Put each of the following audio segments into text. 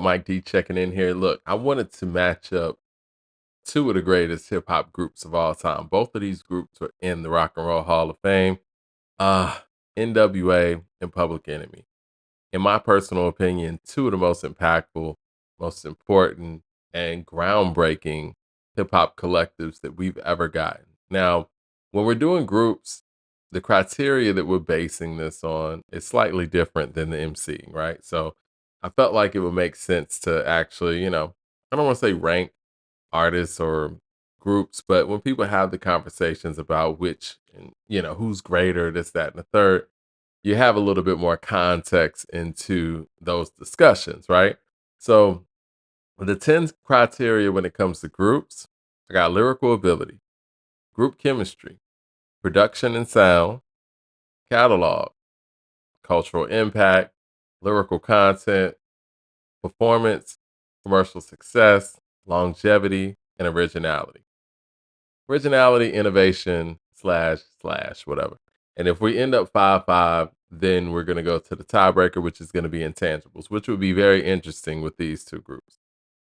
Mike D checking in here. Look, I wanted to match up two of the greatest hip hop groups of all time. Both of these groups are in the Rock and Roll Hall of Fame. Uh, N.W.A. and Public Enemy. In my personal opinion, two of the most impactful, most important, and groundbreaking hip hop collectives that we've ever gotten. Now, when we're doing groups, the criteria that we're basing this on is slightly different than the MC, right? So I felt like it would make sense to actually, I don't want to say rank artists or groups, but when people have the conversations about which, and who's greater, this, that, and the third, you have a little bit more context into those discussions, right? So the 10 criteria when it comes to groups, I got lyrical ability, group chemistry, production and sound, catalog, cultural impact, lyrical content, performance, commercial success, longevity, and originality. Originality, innovation, slash, whatever. And if we end up 5-5, then we're going to go to the tiebreaker, which is going to be intangibles, which would be very interesting with these two groups.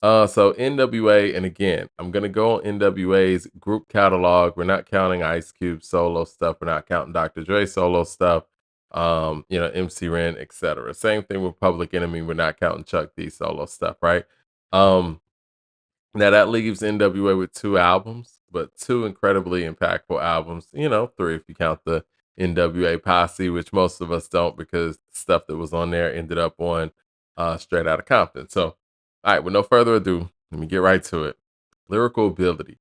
So N.W.A. and again, I'm gonna go on N.W.A.'s group catalog. We're not counting Ice Cube solo stuff. We're not counting Dr. Dre solo stuff. MC Ren, etc. Same thing with Public Enemy. We're not counting Chuck D solo stuff, right? Um, Now that leaves N.W.A. with two albums, but two incredibly impactful albums. Three if you count the N.W.A. Posse, which most of us don't because the stuff that was on there ended up on Straight Outta Compton. So, all right, with no further ado, let me get right to it. Lyrical ability.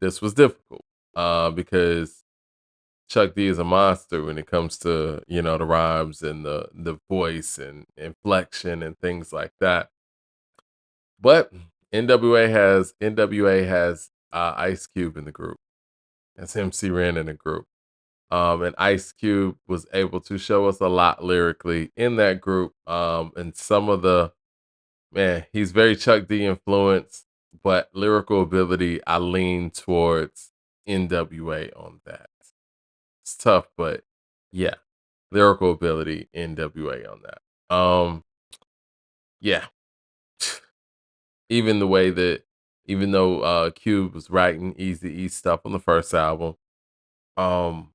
This was difficult because Chuck D is a monster when it comes to the rhymes and the voice and inflection and things like that. But N.W.A. has Ice Cube in the group. That's MC Ren in the group. And Ice Cube was able to show us a lot lyrically in that group. And some of the man, he's very Chuck D influenced, but lyrical ability, I lean towards N.W.A. on that. It's tough, but yeah, lyrical ability, N.W.A. on that. Yeah, even the way that even though Cube was writing Easy E stuff on the first album, um,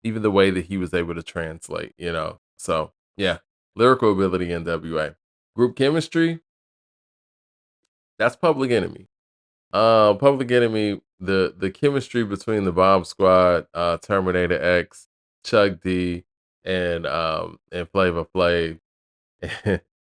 even the way that he was able to translate, So yeah, lyrical ability N.W.A. Group chemistry, that's Public Enemy. Public Enemy, the chemistry between the Bomb Squad, Terminator X, Chuck D, and Flavor Flav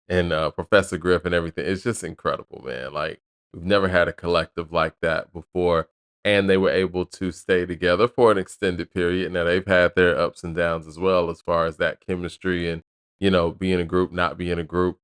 and Professor Griff and everything. It's just incredible, man. Like we've never had a collective like that before, and they were able to stay together for an extended period. Now they've had their ups and downs as well, as far as that chemistry and being a group, not being a group.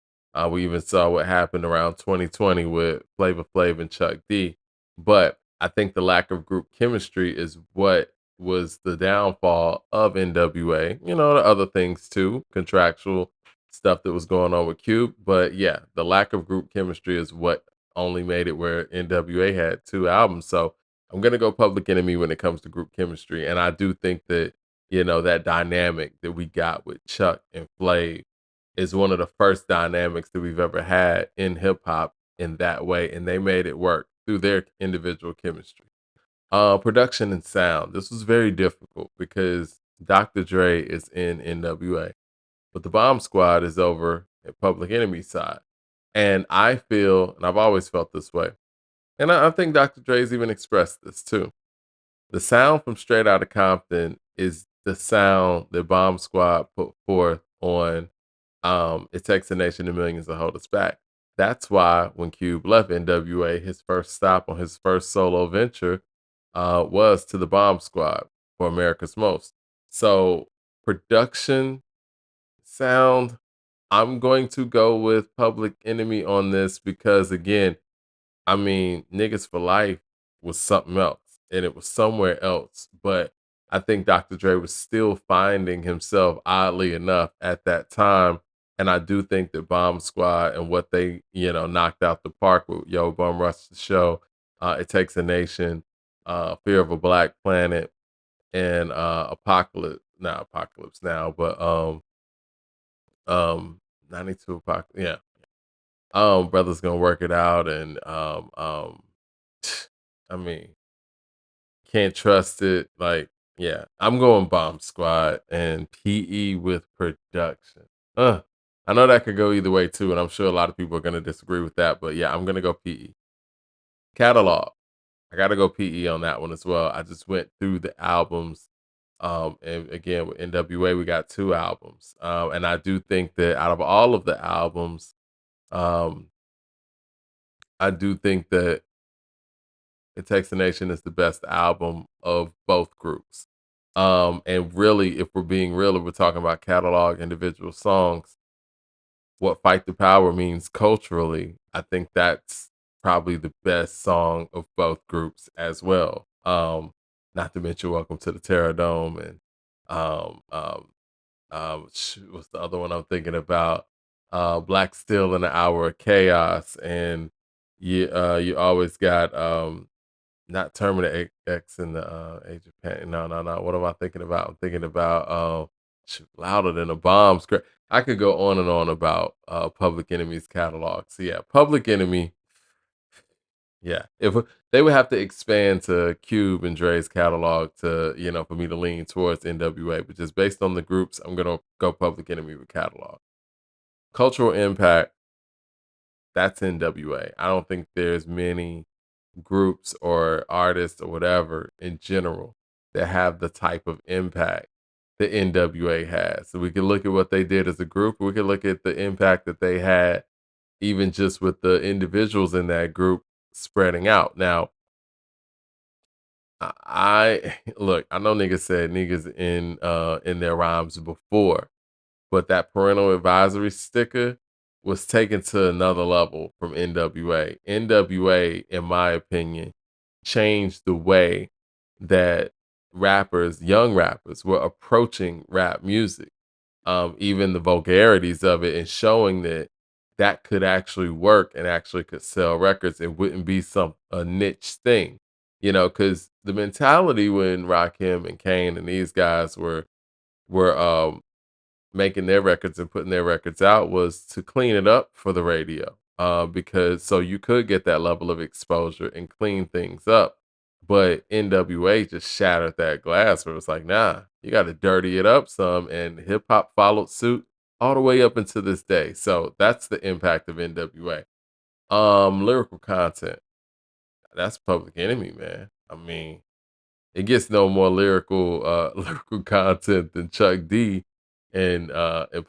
We even saw what happened around 2020 with Flavor Flav and Chuck D. But I think the lack of group chemistry is what was the downfall of N.W.A. The other things too, contractual stuff that was going on with Cube. But yeah, the lack of group chemistry is what only made it where N.W.A. had two albums. So I'm gonna go Public Enemy when it comes to group chemistry. And I do think that, that dynamic that we got with Chuck and Flav is one of the first dynamics that we've ever had in hip hop in that way. And they made it work through their individual chemistry. Production and sound. This was very difficult because Dr. Dre is in N.W.A, but the Bomb Squad is over at Public Enemy side. And I feel, and I've always felt this way, and I think Dr. Dre's even expressed this too. The sound from Straight Outta Compton is the sound that Bomb Squad put forth on It Takes a Nation of Millions to Hold Us Back. That's why when Cube left N.W.A, his first stop on his first solo venture was to the Bomb Squad for America's Most. So production, sound, I'm going to go with Public Enemy on this because again, I mean, Niggas for Life was something else and it was somewhere else. But I think Dr. Dre was still finding himself oddly enough at that time. And I do think that Bomb Squad and what they, knocked out the park with Yo Bum Rush the Show, It Takes a Nation, Fear of a Black Planet, and Apocalypse, not Apocalypse Now, but um 92 Apocalypse. Yeah. Brother's Gonna Work It Out and I mean, Can't Trust It. Like, yeah, I'm going Bomb Squad and PE with Production. Uh, I know that could go either way too, and I'm sure a lot of people are gonna disagree with that, but yeah, I'm gonna go PE. Catalog. I gotta go PE on that one as well. I just went through the albums. And again with N.W.A, we got 2 albums. And I do think that out of all of the albums, um, I do think that It Takes a Nation is the best album of both groups. And really, if we're being real, if we're talking about catalog individual songs, what Fight the Power means culturally, I think that's probably the best song of both groups as well. Not to mention Welcome to the Terror Dome and um, um, what's the other one I'm thinking about? Black Steel in the Hour of Chaos, and you always got not Terminator X in the Age of Pain. No, no, no. What am I thinking about? I'm thinking about Louder Than a Bomb. I could go on and on about Public Enemy's catalog. So yeah, Public Enemy. Yeah, if they would have to expand to Cube and Dre's catalog to for me to lean towards N.W.A. But just based on the groups, I'm gonna go Public Enemy with catalog. Cultural impact. That's N.W.A. I don't think there's many groups or artists or whatever in general that have the type of impact that N.W.A. has. So we can look at what they did as a group. We can look at the impact that they had even just with the individuals in that group spreading out. Now, I look, I know niggas said niggas in their rhymes before, but that parental advisory sticker was taken to another level from N.W.A. N.W.A, in my opinion, changed the way that rappers, young rappers, were approaching rap music. Even the vulgarities of it and showing that that could actually work and actually could sell records. It wouldn't be some a niche thing, because the mentality when Rakim and Kane and these guys were making their records and putting their records out was to clean it up for the radio. Because so you could get that level of exposure and clean things up. But N.W.A just shattered that glass where it's like, nah, you got to dirty it up some. And hip hop followed suit all the way up into this day. So that's the impact of N.W.A. Lyrical content. That's Public Enemy, man. I mean, it gets no more lyrical lyrical content than Chuck D and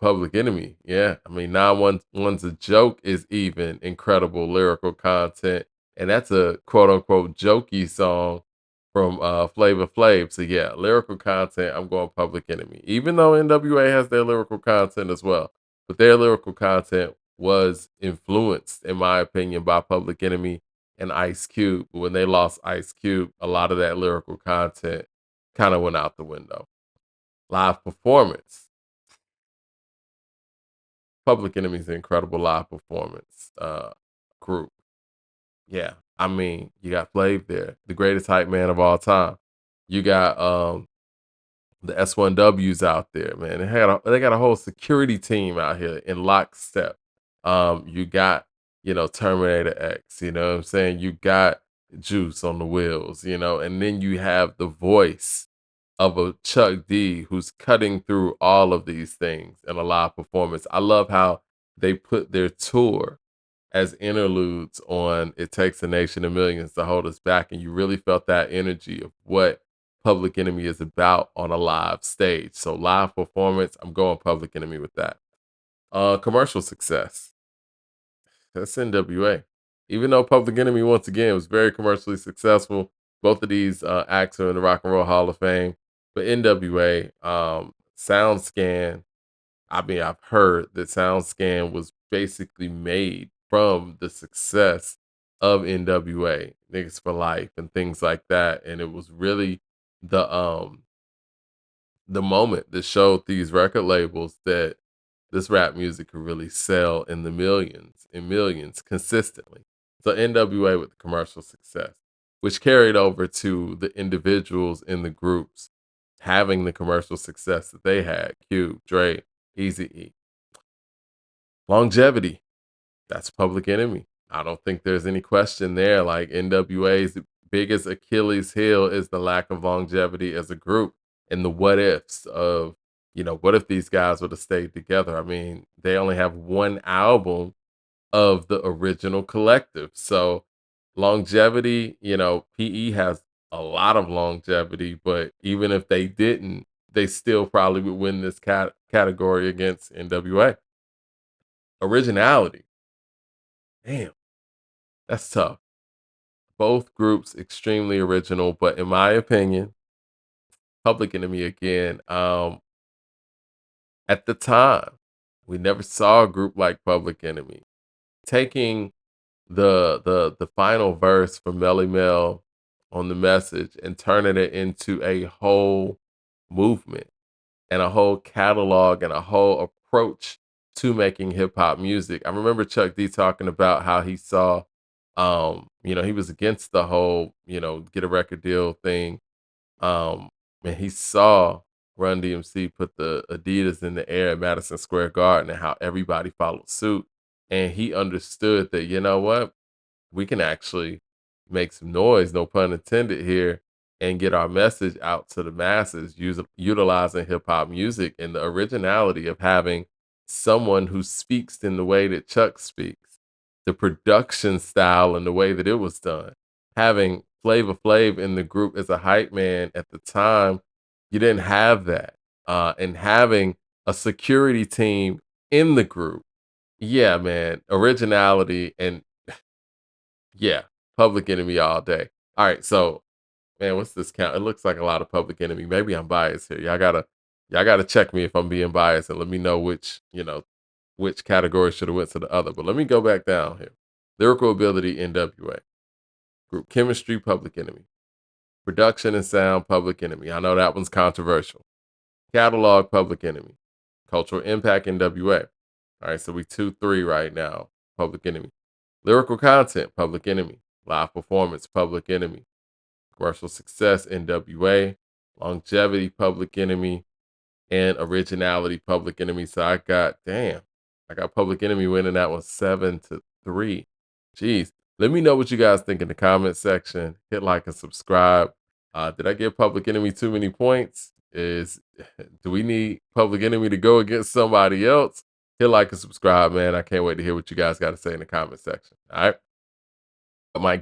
Public Enemy. Yeah. I mean, one's a joke is even incredible lyrical content. And that's a quote unquote jokey song from Flavor Flav. So yeah, lyrical content, I'm going Public Enemy. Even though NWA has their lyrical content as well. But their lyrical content was influenced, in my opinion, by Public Enemy and Ice Cube. When they lost Ice Cube, a lot of that lyrical content kind of went out the window. Live performance. Public Enemy's an incredible live performance group. Yeah. I mean, you got Flav there, the greatest hype man of all time. You got the S1Ws out there, man. They got a whole security team out here in lockstep. You got, Terminator X, you know what I'm saying? You got Juice on the wheels, and then you have the voice of a Chuck D who's cutting through all of these things in a live performance. I love how they put their tour as interludes on It Takes a Nation of Millions to hold us back. And you really felt that energy of what Public Enemy is about on a live stage. So live performance, I'm going Public Enemy with that. Commercial success. That's N.W.A. Even though Public Enemy, once again, was very commercially successful, both of these acts are in the Rock and Roll Hall of Fame. But N.W.A, SoundScan, I mean, I've heard that SoundScan was basically made from the success of N.W.A, Niggas for Life and things like that. And it was really the the moment that showed these record labels that this rap music could really sell in the millions and millions consistently. So N.W.A with the commercial success, which carried over to the individuals in the groups having the commercial success that they had. Cube, Dre, Easy E. Longevity. That's Public Enemy. I don't think there's any question there. Like NWA's biggest Achilles heel is the lack of longevity as a group and the what ifs of, what if these guys would have stayed together? I mean, they only have one album of the original collective. So longevity, PE has a lot of longevity, but even if they didn't, they still probably would win this category against NWA. Originality. Damn, that's tough. Both groups extremely original, but in my opinion, Public Enemy again. At the time, we never saw a group like Public Enemy taking the final verse from Melly Mel on the message and turning it into a whole movement and a whole catalog and a whole approach to making hip hop music. I remember Chuck D talking about how he saw, he was against the whole, get a record deal thing. Um, and he saw Run DMC put the Adidas in the air at Madison Square Garden and how everybody followed suit. And he understood that, you know what? We can actually make some noise, no pun intended here, and get our message out to the masses utilizing hip hop music and the originality of having someone who speaks in the way that Chuck speaks, the production style and the way that it was done. Having Flavor Flav in the group as a hype man at the time, you didn't have that. And having a security team in the group, yeah, man, originality and yeah, Public Enemy all day. All right, so man, what's this count? It looks like a lot of Public Enemy. Maybe I'm biased here. Y'all gotta check me if I'm being biased and let me know which category should have went to the other. But let me go back down here. Lyrical ability, N.W.A. Group chemistry, Public Enemy. Production and sound, Public Enemy. I know that one's controversial. Catalog, Public Enemy. Cultural impact, N.W.A. All right, so we 2-3 right now. Public Enemy. Lyrical content, Public Enemy. Live performance, Public Enemy. Commercial success, N.W.A. Longevity, Public Enemy. And originality, Public Enemy. So I got Public Enemy winning that one 7-3. Jeez. Let me know what you guys think in the comment section. Hit like and subscribe. Did I give Public Enemy too many points? Do we need Public Enemy to go against somebody else? Hit like and subscribe, man. I can't wait to hear what you guys got to say in the comment section. All right. My